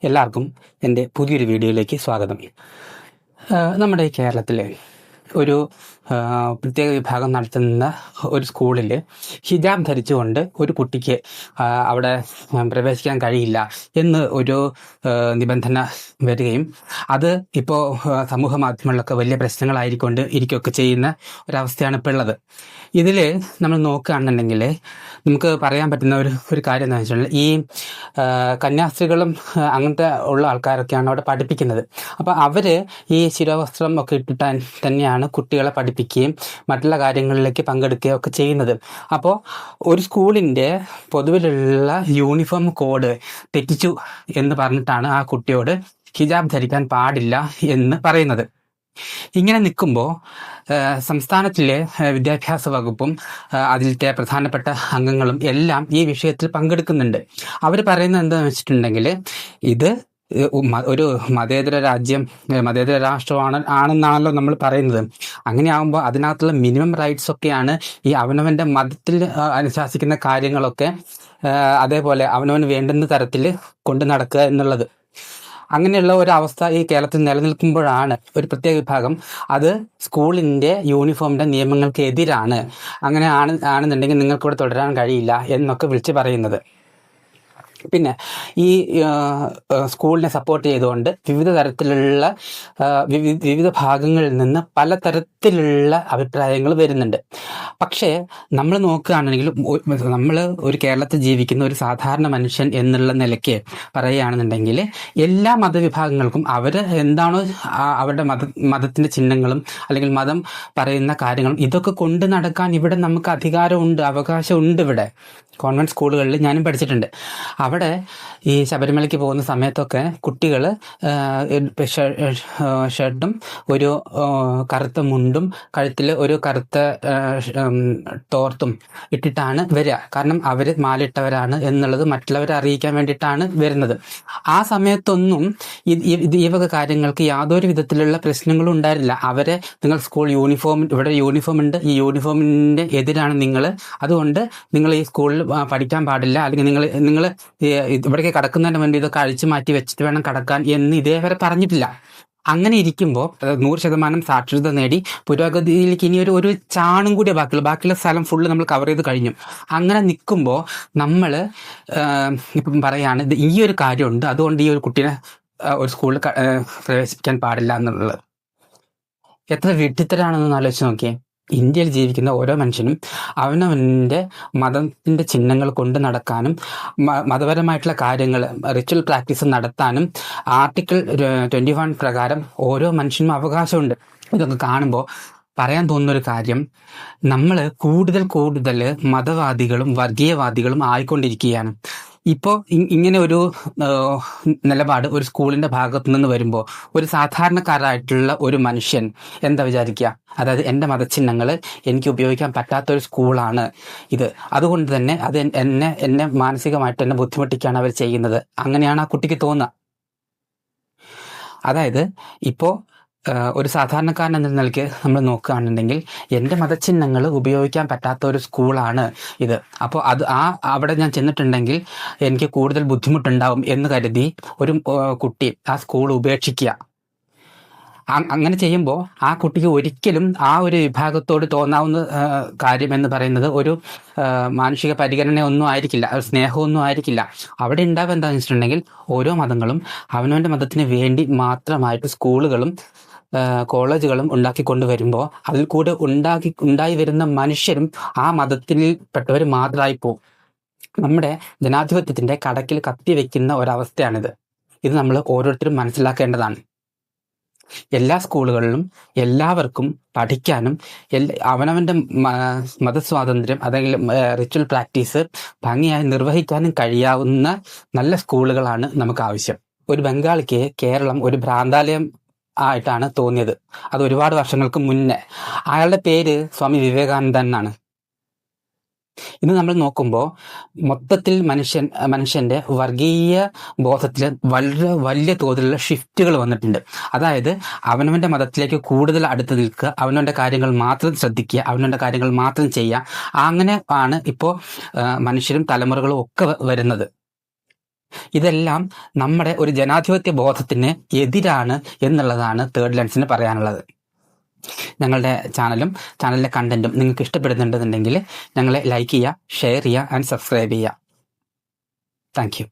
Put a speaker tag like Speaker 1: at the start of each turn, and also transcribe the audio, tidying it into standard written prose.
Speaker 1: എല്ലാവർക്കും എൻ്റെ പുതിയൊരു വീഡിയോയിലേക്ക് സ്വാഗതം. നമ്മുടെ ഈ കേരളത്തിലെ ഒരു പ്രത്യേക വിഭാഗം നടത്തുന്ന ഒരു സ്കൂളിൽ ഹിജാബ് ധരിച്ചുകൊണ്ട് ഒരു കുട്ടിക്ക് അവിടെ പ്രവേശിക്കാൻ കഴിയില്ല എന്ന് ഒരു നിബന്ധന വരികയും അത് ഇപ്പോൾ സമൂഹ മാധ്യമങ്ങളിലൊക്കെ വലിയ പ്രശ്നങ്ങളായിക്കൊണ്ട് ഇരിക്കുകയൊക്കെ ചെയ്യുന്ന ഒരവസ്ഥയാണ് ഇപ്പോൾ ഉള്ളത്. ഇതിൽ നമ്മൾ നോക്കുകയാണെന്നുണ്ടെങ്കിൽ നമുക്ക് പറയാൻ പറ്റുന്ന ഒരു കാര്യം എന്താണെന്ന് വെച്ചാൽ ഈ കന്യാസ്ത്രീകളും അങ്ങനത്തെ ഉള്ള ആൾക്കാരൊക്കെയാണ് അവിടെ പഠിപ്പിക്കുന്നത്. അപ്പോൾ അവർ ഈ ശിരോവസ്ത്രം ഒക്കെ ഇട്ടിട്ടാൻ തന്നെയാണ് കുട്ടികളെ പഠിപ്പിക്കുകയും മറ്റുള്ള കാര്യങ്ങളിലേക്ക് പങ്കെടുക്കുകയും ഒക്കെ ചെയ്യുന്നത്. അപ്പോൾ ഒരു സ്കൂളിൻ്റെ പൊതുവിലുള്ള യൂണിഫോം കോഡ് തെറ്റിച്ചു എന്ന് പറഞ്ഞിട്ടാണ് ആ കുട്ടിയോട് ഹിജാബ് ധരിക്കാൻ പാടില്ല എന്ന് പറയുന്നത്. ഇങ്ങനെ നിൽക്കുമ്പോൾ സംസ്ഥാനത്തിലെ വിദ്യാഭ്യാസ വകുപ്പും അതിലത്തെ പ്രധാനപ്പെട്ട അംഗങ്ങളും എല്ലാം ഈ വിഷയത്തിൽ പങ്കെടുക്കുന്നുണ്ട്. അവർ പറയുന്നത് എന്താണെന്ന് വെച്ചിട്ടുണ്ടെങ്കിൽ ഇത് ഒരു മതേതര രാജ്യം, മതേതര ആണെന്നാണല്ലോ നമ്മൾ പറയുന്നത്. അങ്ങനെയാകുമ്പോൾ അതിനകത്തുള്ള മിനിമം റൈറ്റ്സ് ഒക്കെയാണ് ഈ അവനവൻ്റെ മതത്തിൽ അനുശാസിക്കുന്ന കാര്യങ്ങളൊക്കെ അതേപോലെ അവനവന് വേണ്ടുന്ന തരത്തിൽ കൊണ്ടു നടക്കുക എന്നുള്ളത്. അങ്ങനെയുള്ള ഒരു അവസ്ഥ ഈ കേരളത്തിൽ നിലനിൽക്കുമ്പോഴാണ് ഒരു പ്രത്യേക വിഭാഗം അത് സ്കൂളിൻ്റെ യൂണിഫോമിൻ്റെ നിയമങ്ങൾക്ക് എതിരാണ്, അങ്ങനെ ആണെന്നുണ്ടെങ്കിൽ നിങ്ങൾക്കിവിടെ തുടരാൻ കഴിയില്ല എന്നൊക്കെ വിളിച്ച് പറയുന്നത്. പിന്നെ ഈ സ്കൂളിനെ സപ്പോർട്ട് ചെയ്തുകൊണ്ട് വിവിധ തരത്തിലുള്ള വിവിധ ഭാഗങ്ങളിൽ നിന്ന് പലതരത്തിലുള്ള അഭിപ്രായങ്ങൾ വരുന്നുണ്ട്. പക്ഷേ നമ്മൾ നോക്കുകയാണെങ്കിൽ നമ്മൾ ഒരു കേരളത്തിൽ ജീവിക്കുന്ന ഒരു സാധാരണ മനുഷ്യൻ എന്നുള്ള നിലയ്ക്ക് പറയുകയാണെന്നുണ്ടെങ്കിൽ എല്ലാ മതവിഭാഗങ്ങൾക്കും അവർ എന്താണോ അവരുടെ മതത്തിൻ്റെ ചിഹ്നങ്ങളും അല്ലെങ്കിൽ മതം പറയുന്ന കാര്യങ്ങളും ഇതൊക്കെ കൊണ്ട് നടക്കാൻ ഇവിടെ നമുക്ക് അധികാരമുണ്ട്, അവകാശമുണ്ട്. ഇവിടെ കോൺവെന്റ് സ്കൂളുകളിൽ ഞാനും പഠിച്ചിട്ടുണ്ട്. അവിടെ ഈ ശബരിമലയ്ക്ക് പോകുന്ന സമയത്തൊക്കെ കുട്ടികൾ ഷർട്ടും ഒരു കറുത്ത മുണ്ടും കഴുത്തിൽ ഒരു കറുത്ത തോർത്തും ഇട്ടിട്ടാണ് വരിക. കാരണം അവർ മാലിട്ടവരാണ് എന്നുള്ളത് മറ്റുള്ളവരെ അറിയിക്കാൻ വേണ്ടിയിട്ടാണ് വരുന്നത്. ആ സമയത്തൊന്നും ഈ വക കാര്യങ്ങൾക്ക് യാതൊരു വിധത്തിലുള്ള പ്രശ്നങ്ങളും ഉണ്ടായിരുന്നില്ല. അവരെ നിങ്ങൾ സ്കൂൾ യൂണിഫോം, ഇവിടെ യൂണിഫോം ഉണ്ട്, ഈ യൂണിഫോമിൻ്റെ എതിരാണ് നിങ്ങൾ, അതുകൊണ്ട് നിങ്ങൾ ഈ സ്കൂളിൽ പഠിക്കാൻ പാടില്ല, അല്ലെങ്കിൽ നിങ്ങൾ ഇവിടേക്ക് കടക്കുന്നതിന് വേണ്ടി ഇതൊക്കെ അഴിച്ചു മാറ്റി വെച്ചിട്ട് വേണം കടക്കാൻ എന്ന് ഇതേവരെ പറഞ്ഞിട്ടില്ല. അങ്ങനെ ഇരിക്കുമ്പോൾ 100% സാക്ഷരത നേടി പുരോഗതിയിലേക്ക് ഇനി ഒരു ചാണും കൂടിയ ബാക്കിയുള്ള സ്ഥലം ഫുള്ള് നമ്മൾ കവർ ചെയ്ത് കഴിഞ്ഞു. അങ്ങനെ നിൽക്കുമ്പോൾ നമ്മൾ ഇപ്പം പറയാണ് ഈ ഒരു കാര്യമുണ്ട്, അതുകൊണ്ട് ഈ ഒരു കുട്ടീനെ ഒരു സ്കൂളിൽ പ്രവേശിക്കാൻ പാടില്ല എന്നുള്ളത്. എത്ര വിഡ്ഢിത്തരാണെന്ന് ആലോചിച്ച് നോക്കിയേ. ഇന്ത്യയിൽ ജീവിക്കുന്ന ഓരോ മനുഷ്യനും അവനവൻ്റെ മതത്തിൻ്റെ ചിഹ്നങ്ങൾ കൊണ്ട് നടക്കാനും മതപരമായിട്ടുള്ള കാര്യങ്ങൾ റിച്വൽ പ്രാക്ടീസ് നടത്താനും ആർട്ടിക്കിൾ 21 പ്രകാരം ഓരോ മനുഷ്യനും അവകാശമുണ്ട്. ഇതൊക്കെ കാണുമ്പോൾ പറയാൻ തോന്നുന്നൊരു കാര്യം, നമ്മൾ കൂടുതൽ മതവാദികളും വർഗീയവാദികളും ആയിക്കൊണ്ടിരിക്കുകയാണ്. ഇപ്പോൾ ഇങ്ങനെ ഒരു നിലപാട് ഒരു സ്കൂളിൻ്റെ ഭാഗത്തു നിന്ന് വരുമ്പോൾ ഒരു സാധാരണക്കാരായിട്ടുള്ള ഒരു മനുഷ്യൻ എന്താ വിചാരിക്കുക? അതായത് എൻ്റെ മതചിഹ്നങ്ങൾ എനിക്ക് ഉപയോഗിക്കാൻ പറ്റാത്തൊരു സ്കൂളാണ് ഇത്, അതുകൊണ്ട് തന്നെ അത് എന്നെ മാനസികമായിട്ട് എന്നെ ബുദ്ധിമുട്ടിക്കുകയാണ് അവർ ചെയ്യുന്നത്. അങ്ങനെയാണ് ആ കുട്ടിക്ക് തോന്നുക. അതായത് ഇപ്പോൾ ഒരു സാധാരണക്കാരൻ എന്ന നിലയ്ക്ക് നമ്മൾ നോക്കുകയാണെന്നുണ്ടെങ്കിൽ എൻ്റെ മതചിഹ്നങ്ങൾ ഉപയോഗിക്കാൻ പറ്റാത്ത ഒരു സ്കൂളാണ് ഇത്, അപ്പോൾ അവിടെ ഞാൻ ചെന്നിട്ടുണ്ടെങ്കിൽ എനിക്ക് കൂടുതൽ ബുദ്ധിമുട്ടുണ്ടാവും എന്ന് കരുതി ഒരു കുട്ടി ആ സ്കൂൾ ഉപേക്ഷിക്കുക. അങ്ങനെ ചെയ്യുമ്പോൾ ആ കുട്ടിക്ക് ഒരിക്കലും ആ ഒരു വിഭാഗത്തോട് തോന്നാവുന്ന കാര്യം എന്ന് പറയുന്നത് ഒരു മാനുഷിക പരിഗണനയൊന്നും ആയിരിക്കില്ല, സ്നേഹമൊന്നും ആയിരിക്കില്ല. അവിടെ ഉണ്ടാവുക എന്താണെന്ന് വെച്ചിട്ടുണ്ടെങ്കിൽ ഓരോ മതങ്ങളും അവനവൻ്റെ മതത്തിന് വേണ്ടി മാത്രമായിട്ട് സ്കൂളുകളും കോളേജുകളും ഉണ്ടാക്കിക്കൊണ്ടുവരുമ്പോൾ അതിൽ കൂടെ ഉണ്ടായി വരുന്ന മനുഷ്യരും ആ മതത്തിൽപ്പെട്ടവർ മാത്രമായി പോകും. നമ്മുടെ ജനാധിപത്യത്തിൻ്റെ കടക്കിൽ കത്തി വയ്ക്കുന്ന ഒരവസ്ഥയാണിത്. ഇത് നമ്മൾ ഓരോരുത്തരും മനസ്സിലാക്കേണ്ടതാണ്. എല്ലാ സ്കൂളുകളിലും എല്ലാവർക്കും പഠിക്കാനും അവനവൻ്റെ മതസ്വാതന്ത്ര്യം അല്ലെങ്കിൽ റിച്വൽ പ്രാക്ടീസ് ഭംഗിയായി നിർവഹിക്കാനും കഴിയാവുന്ന നല്ല സ്കൂളുകളാണ് നമുക്ക് ആവശ്യം. ഒരു ബംഗാളിക്ക് കേരളം ഒരു ഭ്രാന്താലയം ആയിട്ടാണ് തോന്നിയത്. അത് ഒരുപാട് വർഷങ്ങൾക്ക് മുന്നേ. അയാളുടെ പേര് സ്വാമി വിവേകാനന്ദൻ എന്നാണ്. ഇന്ന് നമ്മൾ നോക്കുമ്പോൾ മൊത്തത്തിൽ മനുഷ്യൻ്റെ വർഗീയ ബോധത്തിൽ വളരെ വലിയ തോതിലുള്ള ഷിഫ്റ്റുകൾ വന്നിട്ടുണ്ട്. അതായത് അവനവൻ്റെ മതത്തിലേക്ക് കൂടുതൽ അടുത്ത് നിൽക്കുക, അവനവൻ്റെ കാര്യങ്ങൾ മാത്രം ശ്രദ്ധിക്കുക, അവനവൻ്റെ കാര്യങ്ങൾ മാത്രം ചെയ്യുക. അങ്ങനെ ആണ് ഇപ്പോൾ മനുഷ്യരും തലമുറകളും ഒക്കെ വരുന്നത്. ഇതെല്ലാം നമ്മുടെ ഒരു ജനാധിപത്യ ബോധത്തിന് എതിരാണ് എന്നുള്ളതാണ് തേർഡ് ലെൻസിന് പറയാനുള്ളത്. ഞങ്ങളുടെ ചാനലിലെ കണ്ടന്റും നിങ്ങൾക്ക് ഇഷ്ടപ്പെടുന്നുണ്ടെന്നുണ്ടെങ്കിൽ ഞങ്ങളെ ലൈക്ക് ചെയ്യുക, ഷെയർ ചെയ്യുക ആൻഡ് സബ്സ്ക്രൈബ് ചെയ്യുക. Thank you.